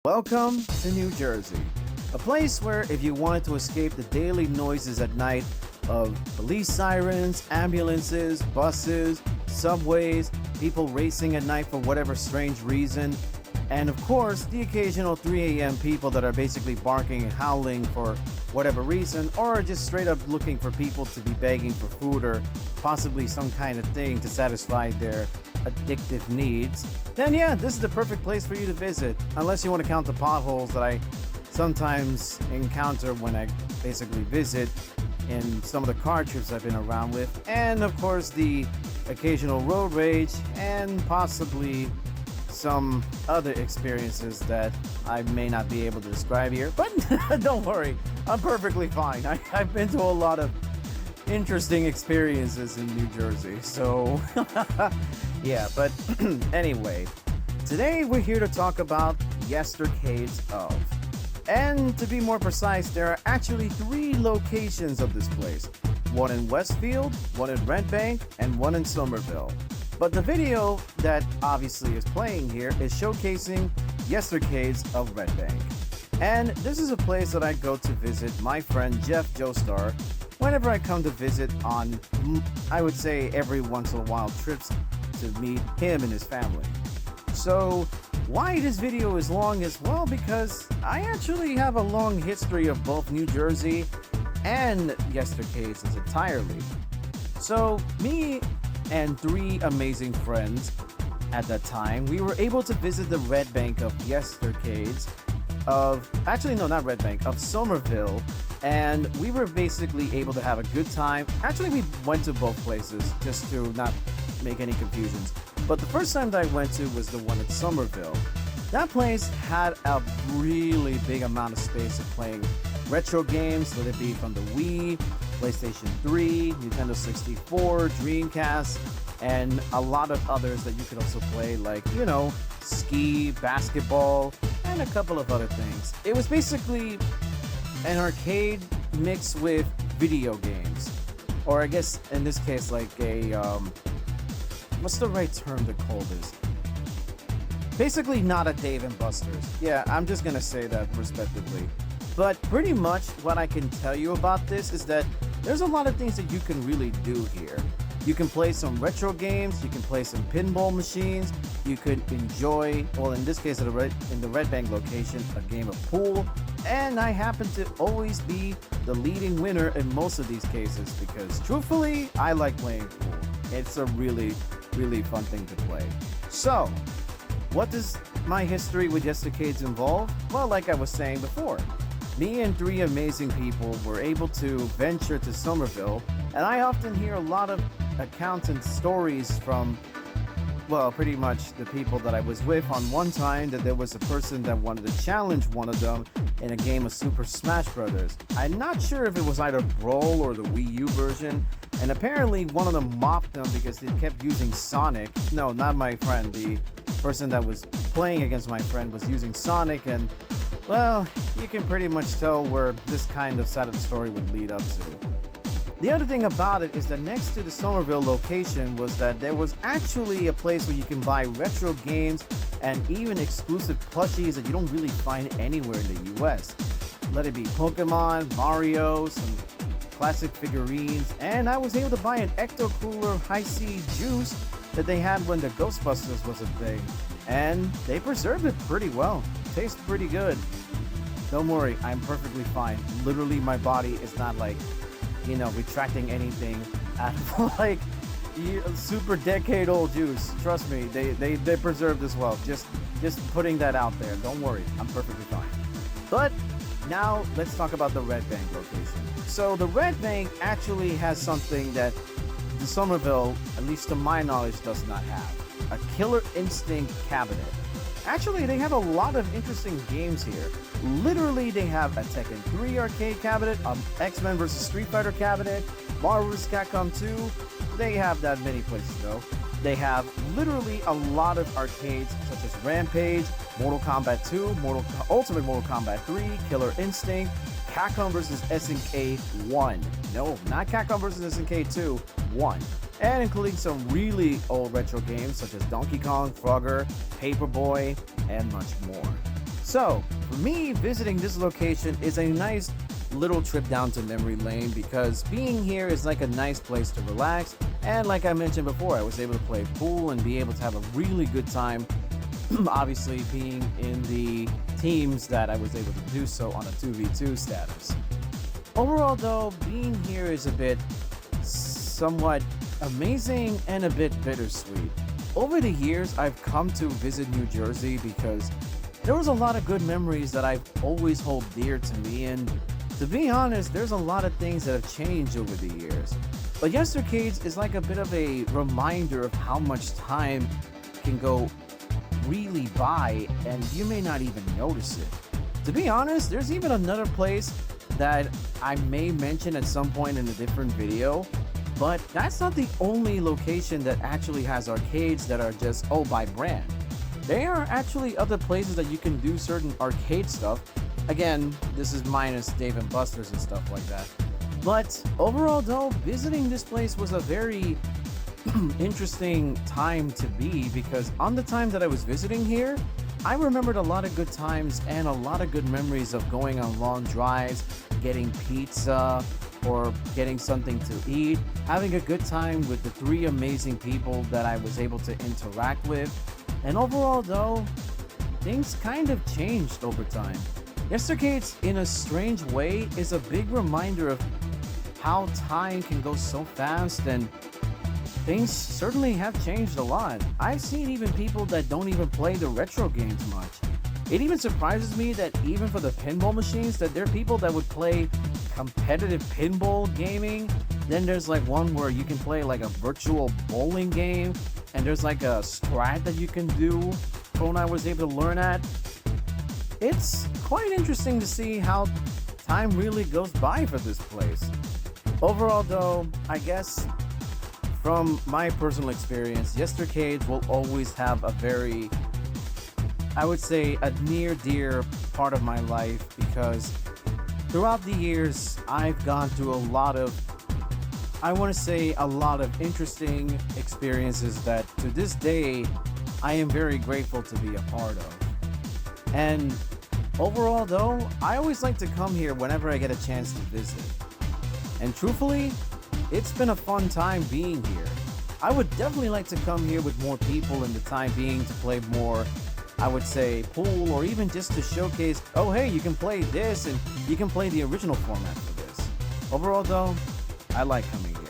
Welcome to New Jersey, a place where if you wanted to escape the daily noises at night of police sirens, ambulances, buses, subways, people racing at night for whatever strange reason, and of course the occasional 3 a.m. people that are basically barking and howling for whatever reason, or just straight up looking for people to be begging for food or possibly some kind of thing to satisfy their addictive needs, then yeah, this is the perfect place for you to visit. Unless you want to count the potholes that I sometimes encounter when I basically visit in some of the car trips I've been around with, and of course the occasional road rage and possibly some other experiences that I may not be able to describe here. But don't worry, I'm perfectly fine. I've been to a lot of interesting experiences in New Jersey, so yeah. But anyway, today we're here to talk about Yestercades of. And to be more precise, there are actually 3 locations of this place. One in Westfield, one in Red Bank, and one in Somerville. But the video that obviously is playing here is showcasing Yestercades of Red Bank. And this is a place that I go to visit my friend Jeff Joestar whenever I come to visit on, I would say, every once in a while trips to meet him and his family. So why this video is long is, well, because I actually have a long history of both New Jersey and Yestercades entirely. So me and 3 amazing friends at that time, we were able to visit the Red Bank of Yestercades of, actually no, not Red Bank, of Somerville, and we were basically able to have a good time. Actually, we went to both places just to not make any confusions. But the first time that I went to was the one at Somerville. That place had a really big amount of space of playing retro games, whether it be from the Wii, PlayStation 3, Nintendo 64, Dreamcast, and a lot of others that you could also play, like, you know, ski, basketball, and a couple of other things. It was basically an arcade mixed with video games. Or I guess in this case, like a, what's the right term to call this? Basically not a Dave & Buster's. Yeah, I'm just gonna say that respectively. But pretty much what I can tell you about this is that there's a lot of things that you can really do here. You can play some retro games, you can play some pinball machines, you could enjoy, well, in this case in the Red Bank location, a game of pool, and I happen to always be the leading winner in most of these cases because truthfully, I like playing pool. It's a really fun thing to play. So, what does my history with Yestercades involve? Well, like I was saying before, me and 3 amazing people were able to venture to Somerville, and I often hear a lot of accounts and stories from, well, pretty much the people that I was with on one time, that there was a person that wanted to challenge one of them in a game of Super Smash Brothers. I'm not sure if it was either Brawl or the Wii U version, and apparently one of them mocked them because they kept using Sonic. No, not my friend. The person that was playing against my friend was using Sonic, and well, you can pretty much tell where this kind of side of the story would lead up to. The other thing about it is that next to the Somerville location was that there was actually a place where you can buy retro games and even exclusive plushies that you don't really find anywhere in the US. Let it be Pokemon, Mario, some classic figurines, and I was able to buy an Ecto Cooler High C juice that they had when the Ghostbusters was a thing. And they preserved it pretty well. Tastes pretty good. Don't worry, I'm perfectly fine. Literally, my body is not like, you know, retracting anything out of like super decade-old juice. Trust me, they preserved this well. Just putting that out there. Don't worry, I'm perfectly fine. But now let's talk about the Red Bank location. So the Red Bank actually has something that the Somerville, at least to my knowledge, does not have. A Killer Instinct cabinet. Actually, they have a lot of interesting games here. Literally, they have a Tekken 3 arcade cabinet, X-Men vs. Street Fighter cabinet, Marvel vs. Capcom 2. They have that many places though. They have literally a lot of arcades such as Rampage, Mortal Kombat 2, Ultimate Mortal Kombat 3, Killer Instinct, Capcom vs. SNK 1. No, not Capcom vs. SNK 2, 1. And including some really old retro games such as Donkey Kong, Frogger, Paperboy, and much more. So, for me, visiting this location is a nice little trip down to memory lane because being here is like a nice place to relax. And like I mentioned before, I was able to play pool and be able to have a really good time. Obviously, being in the teams that I was able to do so on a 2v2 status. Overall, though, being here is a bit somewhat amazing and a bit bittersweet. Over the years, I've come to visit New Jersey because there was a lot of good memories that I've always hold dear to me, and to be honest, there's a lot of things that have changed over the years. But Yestercades is like a bit of a reminder of how much time can go really by and you may not even notice it. To be honest, there's even another place that I may mention at some point in a different video, but that's not the only location that actually has arcades that are just by brand. There are actually other places that you can do certain arcade stuff. Again, this is minus Dave and Buster's and stuff like that. But overall though, visiting this place was a very interesting time to be because on the time that I was visiting here, I remembered a lot of good times and a lot of good memories of going on long drives, getting pizza or getting something to eat, having a good time with the three amazing people that I was able to interact with. And overall though, things kind of changed over time. Yestercades, in a strange way, is a big reminder of how time can go so fast, and things certainly have changed a lot. I've seen even people that don't even play the retro games much. It even surprises me that even for the pinball machines, that there are people that would play competitive pinball gaming. Then there's like one where you can play like a virtual bowling game, and there's like a strat that you can do when I was able to learn at. It's quite interesting to see how time really goes by for this place. Overall though, I guess from my personal experience, Yestercades will always have a very, I would say, a near dear part of my life because throughout the years, I've gone through a lot of, I want to say, a lot of interesting experiences that to this day, I am very grateful to be a part of. And overall though, I always like to come here whenever I get a chance to visit. And truthfully, it's been a fun time being here. I would definitely like to come here with more people in the time being to play more, I would say, pool, or even just to showcase, oh hey, you can play this and you can play the original format for this. Overall though, I like coming here.